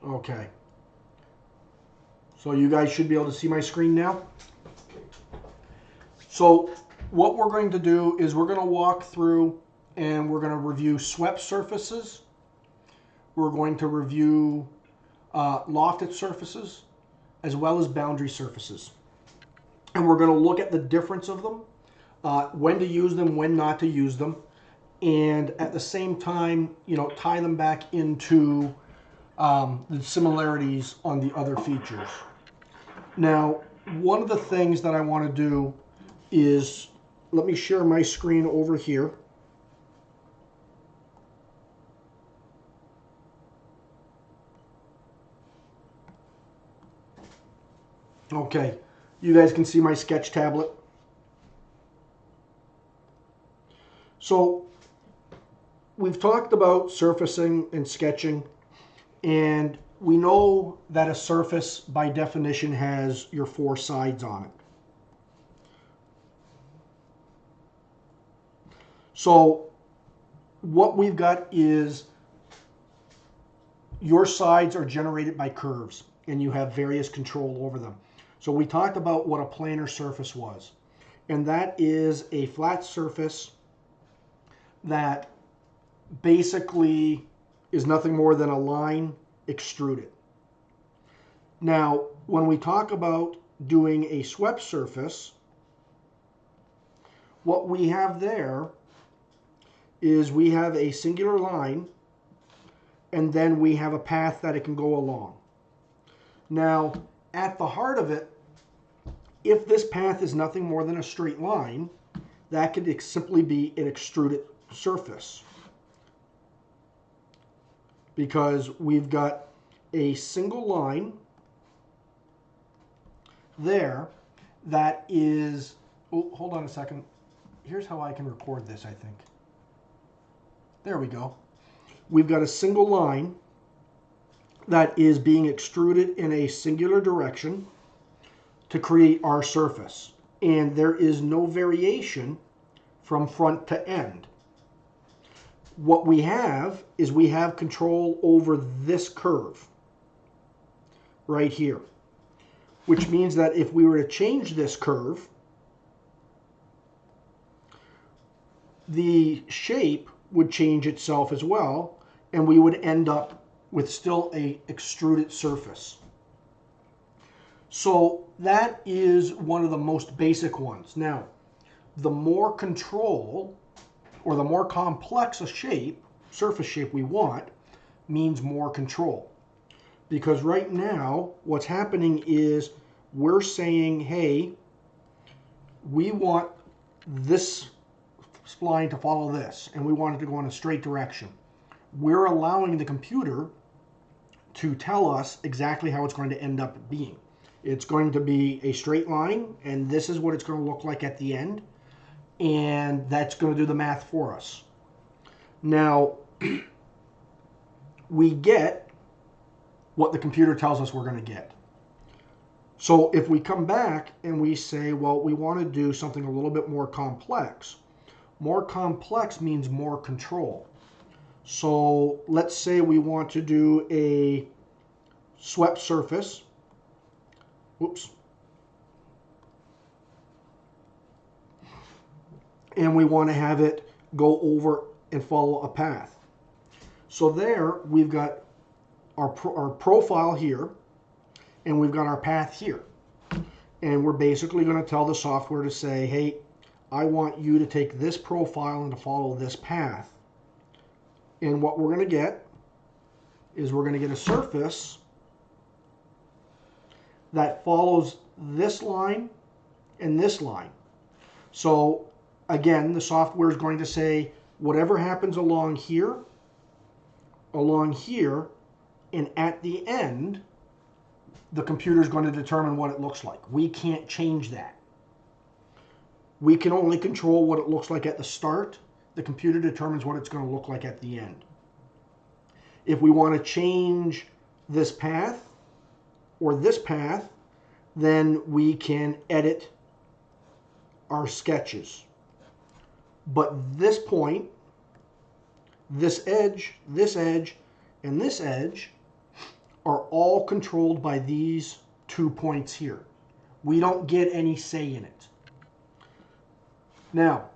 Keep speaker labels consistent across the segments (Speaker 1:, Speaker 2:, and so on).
Speaker 1: Okay. So you guys should be able to see my screen now. So what we're going to do is we're going to walk through and we're going to review swept surfaces. We're going to review lofted surfaces as well as boundary surfaces. And we're going to look at the difference of them, when to use them, when not to use them, and at the same time, tie them back into the similarities on the other features. Now, one of the things that I want to do is, let me share my screen over here. Okay, you guys can see my sketch tablet. So we've talked about surfacing and sketching, and we know that a surface by definition has your four sides on it. So what we've got is your sides are generated by curves and you have various control over them. So we talked about what a planar surface was, and that is a flat surface that basically is nothing more than a line extruded. Now, when we talk about doing a swept surface, what we have there is we have a singular line and then we have a path that it can go along. Now, at the heart of it, if this path is nothing more than a straight line, that could simply be an extruded surface, because we've got a single line there that is, oh, hold on a second. Here's how I can record this, I think. There we go. We've got a single line that is being extruded in a singular direction to create our surface. And there is no variation from front to end. What we have is we have control over this curve right here, which means that if we were to change this curve, the shape would change itself as well, and we would end up with still a extruded surface. So that is one of the most basic ones. Now, the more control or the more complex a shape, surface shape we want, means more control. Because right now, what's happening is we're saying, hey, we want this spline to follow this, and we want it to go in a straight direction. We're allowing the computer to tell us exactly how it's going to end up being. It's going to be a straight line, and this is what it's going to look like at the end, and that's going to do the math for us. Now, we get what the computer tells us we're going to get. So if we come back and we say, well, we want to do something a little bit more complex means more control. So let's say we want to do a swept surface. Whoops. And we want to have it go over and follow a path. So there we've got our profile here, and we've got our path here. And we're basically going to tell the software to say, hey, I want you to take this profile and to follow this path. And what we're going to get is we're going to get a surface that follows this line and this line. So again, the software is going to say, whatever happens along here, and at the end, the computer is going to determine what it looks like. We can't change that. We can only control what it looks like at the start. The computer determines what it's going to look like at the end. If we want to change this path or this path, then we can edit our sketches. But this point, this edge, and this edge are all controlled by these 2 points here. We don't get any say in it. Now,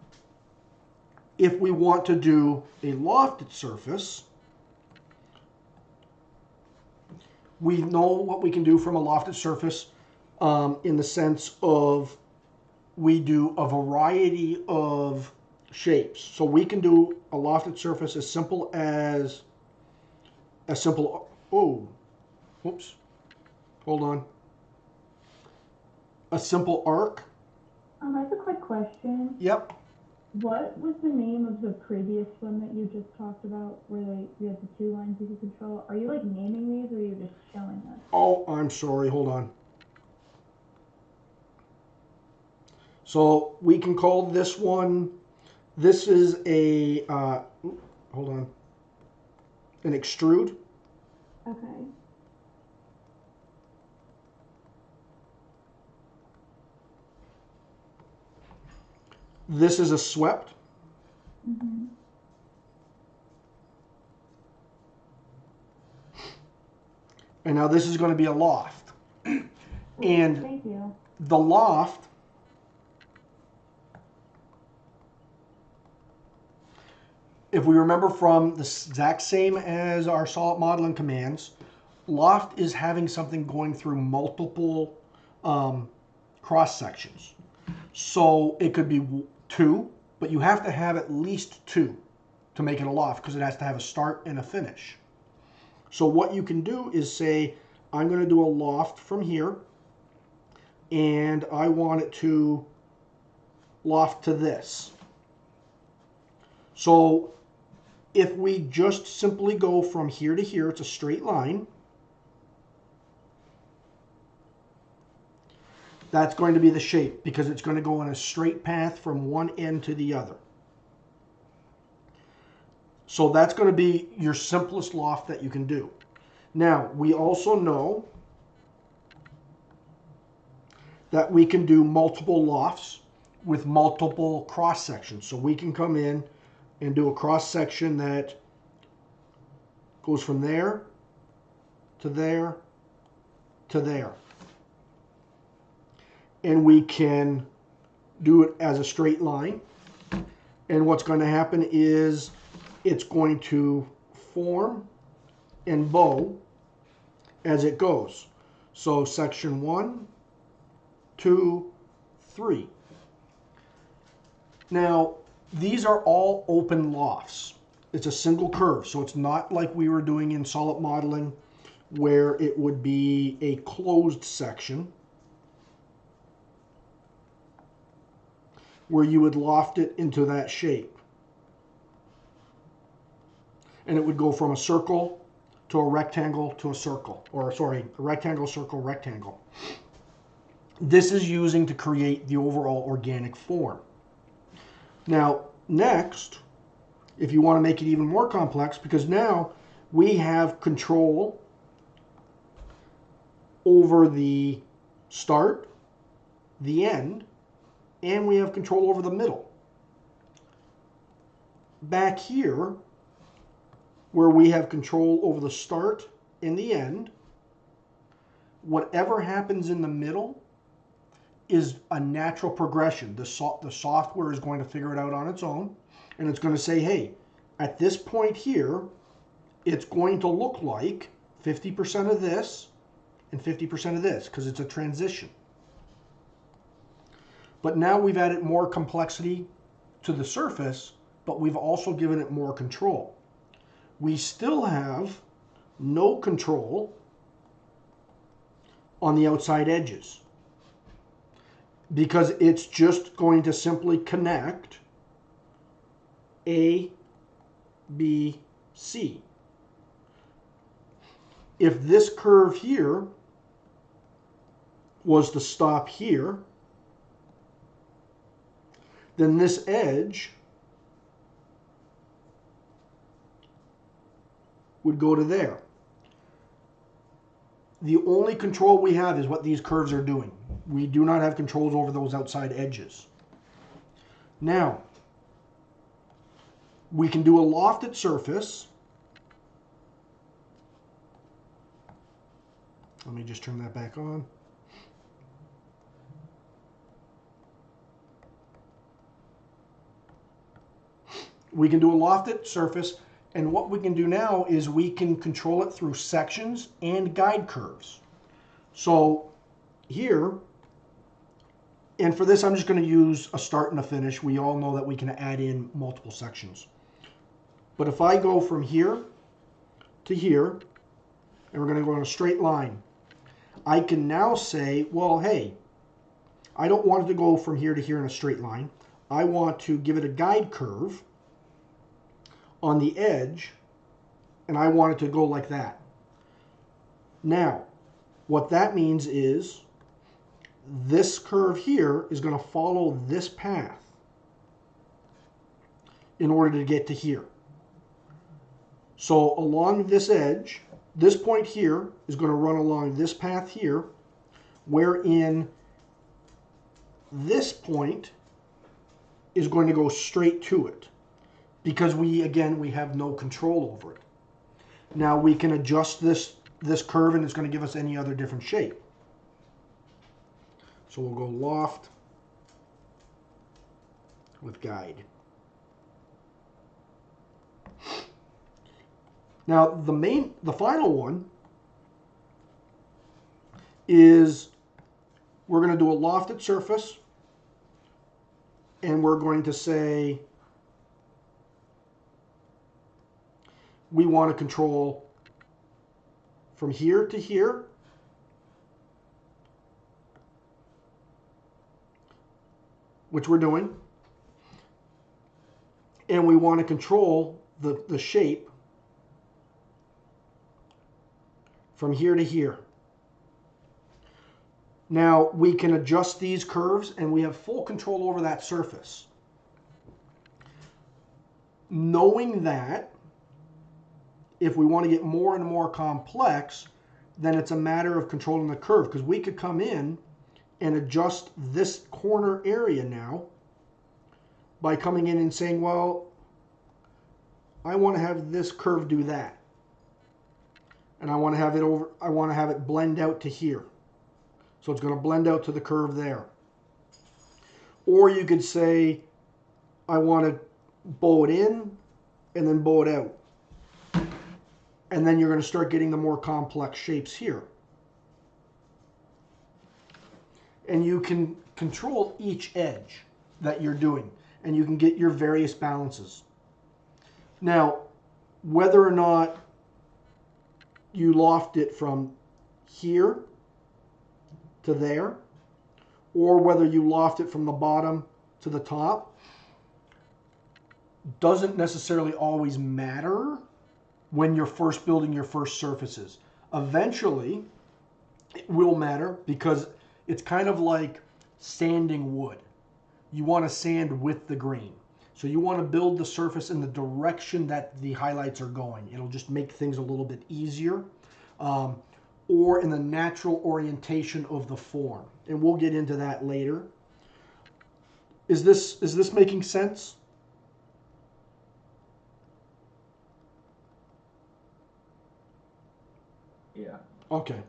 Speaker 1: if we want to do a lofted surface, we know what we can do from a lofted surface in the sense of we do a variety of shapes. So we can do a lofted surface as simple as oh, whoops, hold on. A simple arc.
Speaker 2: I have a quick question.
Speaker 1: Yep.
Speaker 2: What was the name of the previous one that you just talked about where you have the 2 lines you can control? Are you like naming these or are you just showing us?
Speaker 1: Oh, I'm sorry, hold on. So we can call this one, this is a, hold on, an extrude.
Speaker 2: Okay.
Speaker 1: This is a swept.
Speaker 2: Mm-hmm.
Speaker 1: And now this is going to be a loft. And
Speaker 2: thank you.
Speaker 1: The loft, if we remember from the exact same as our solid modeling commands, loft is having something going through multiple cross sections. So it could be 2, but you have to have at least 2 to make it a loft because it has to have a start and a finish. So what you can do is say, I'm going to do a loft from here, and I want it to loft to this. So if we just simply go from here to here, it's a straight line. That's going to be the shape because it's going to go in a straight path from one end to the other. So that's going to be your simplest loft that you can do. Now, we also know that we can do multiple lofts with multiple cross sections. So we can come in and do a cross section that goes from there to there to there. And we can do it as a straight line. And what's going to happen is it's going to form and bow as it goes. So section 1, 2, 3. Now, these are all open lofts. It's a single curve, so it's not like we were doing in solid modeling where it would be a closed section where you would loft it into that shape. And it would go from a circle to a rectangle to a circle, or sorry, a rectangle, circle, rectangle. This is using to create the overall organic form. Now, next, if you want to make it even more complex, because now we have control over the start, the end, and we have control over the middle. Back here, where we have control over the start and the end, whatever happens in the middle is a natural progression. The software is going to figure it out on its own, and it's going to say, hey, at this point here, it's going to look like 50% of this and 50% of this, because it's a transition. But now we've added more complexity to the surface, but we've also given it more control. We still have no control on the outside edges because it's just going to simply connect A, B, C. If this curve here was to stop here, then this edge would go to there. The only control we have is what these curves are doing. We do not have controls over those outside edges. Now, we can do a lofted surface Let me just turn that back on. We can do a lofted surface, and what we can do now is we can control it through sections and guide curves. So here, and for this I'm just going to use a start and a finish. We all know that we can add in multiple sections. But if I go from here to here, and we're going to go in a straight line, I can now say, well, hey, I don't want it to go from here to here in a straight line. I want to give it a guide curve on the edge, and I want it to go like that. Now, what that means is this curve here is going to follow this path in order to get to here. So along this edge, this point here is going to run along this path here, wherein this point is going to go straight to it, because we have no control over it. Now we can adjust this curve, and it's going to give us any other different shape. So we'll go loft with guide. Now the final one is we're going to do a lofted surface, and we're going to say we want to control from here to here, which we're doing, and we want to control the shape from here to here. Now we can adjust these curves, and we have full control over that surface. Knowing that, if we want to get more and more complex, then it's a matter of controlling the curve, because we could come in and adjust this corner area now by coming in and saying, well, I want to have this curve do that, and I want to have it blend out to here. So it's going to blend out to the curve there. Or you could say, I want to bow it in and then bow it out. And then you're going to start getting the more complex shapes here. And you can control each edge that you're doing, and you can get your various balances. Now, whether or not you loft it from here to there, or whether you loft it from the bottom to the top, doesn't necessarily always matter when you're first building your first surfaces. Eventually, it will matter, because it's kind of like sanding wood. You want to sand with the grain. So you want to build the surface in the direction that the highlights are going. It'll just make things a little bit easier. Or in the natural orientation of the form. And we'll get into that later. Is this making sense?
Speaker 3: Yeah.
Speaker 1: Okay.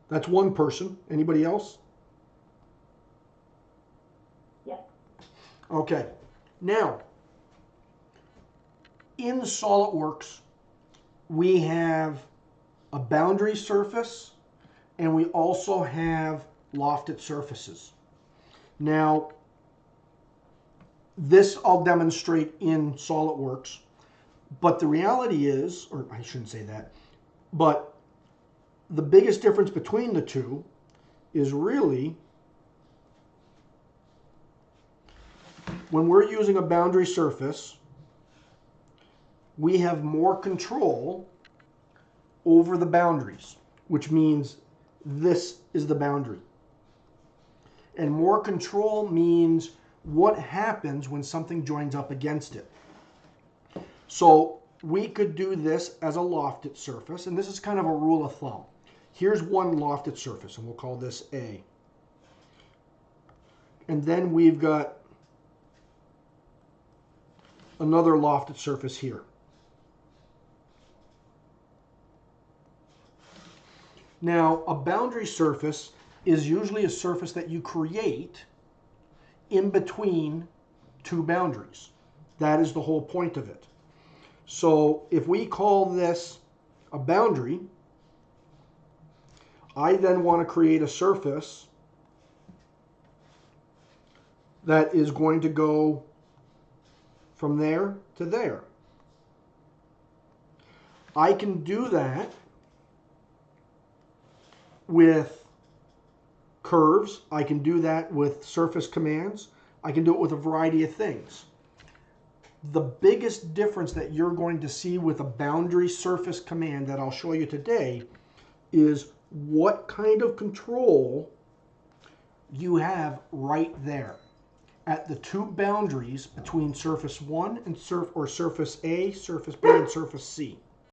Speaker 1: That's one person. Anybody else?
Speaker 2: Yes.
Speaker 1: Okay. Now, in SolidWorks, we have a boundary surface, and we also have lofted surfaces. Now, this I'll demonstrate in SolidWorks, but the reality is, or I shouldn't say that, but the biggest difference between the two is really when we're using a boundary surface, we have more control over the boundaries, which means this is the boundary. And more control means what happens when something joins up against it. So we could do this as a lofted surface, and this is kind of a rule of thumb. Here's one lofted surface, and we'll call this A. And then we've got another lofted surface here. Now, a boundary surface is usually a surface that you create in between two boundaries. That is the whole point of it. So if we call this a boundary, I then want to create a surface that is going to go from there to there. I can do that with curves. I can do that with surface commands. I can do it with a variety of things. The biggest difference that you're going to see with a boundary surface command that I'll show you today is what kind of control you have right there at the two boundaries between surface 1 and surface A, surface B, and surface C.